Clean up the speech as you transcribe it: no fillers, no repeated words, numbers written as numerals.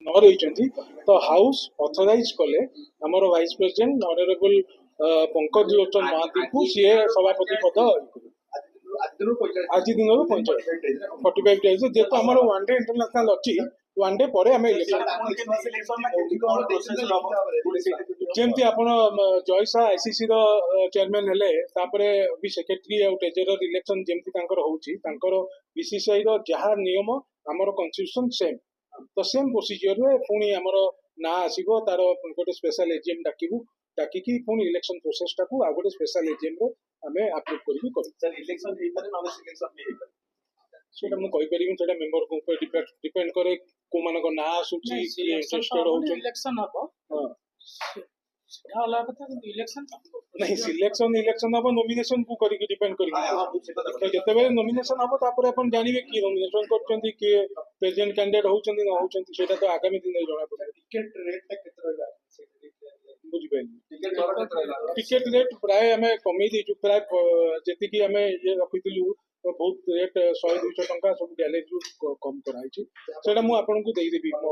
न रही तो हाउस ऑथराइज कले आमर वाइस प्रेसिडेंट ऑनरेबल पंकज लोचन महांती को सी सभापति पद आज दिन 45 डेज जेहेतु आम वन डे इंटरनेशनल अच्छी वन डे पर आम इलेक्शन जमती आप जयसा आईसीसी चेयरमैन हेले भी सेक्रेटरी और ट्रेजरर इलेक्शन जमती हो बीसीसीआई जहाँ नियम आमर कन्स्टिट्यूशन सेम तो सेम प्रोसीजर रे पुणी आमर ना आसो तार गोटे स्पेशल एजीएम डाकिकी पुणी इलेक्शन प्रोसेस टाक आ गोटे स्पेशल एजीएम रे आमे अप्रूव कर इलेक्शन सेटा मु कहि परिबिन सेटा मेंबर को ऊपर डिपेंड करे को मानक ना आसुची कि इंटरेस्टेड होउछ इलेक्शन हबो हां सेटा वाला कथा इलेक्शन नहीं इलेक्शन हबो नॉमिनेशन को करी डिपेंड करी तो जते बेले नॉमिनेशन हबो तापर अपन जानिबे कि नॉमिनेशन करचंदी कि प्रेसिडेंट कैंडिडेट होउचंदी न होउचंदी सेटा तो आगामी दिन जणा पड़े टिकट रेट ता केते रहला बुझबे टिकट रेट प्राय हमें कमी दी प्राय जति कि हमें ये रखितलु तो बहुत रेट 100-200 टंका सब गैलेज कम कराई छी सेटा मु आपन को देई देबी मो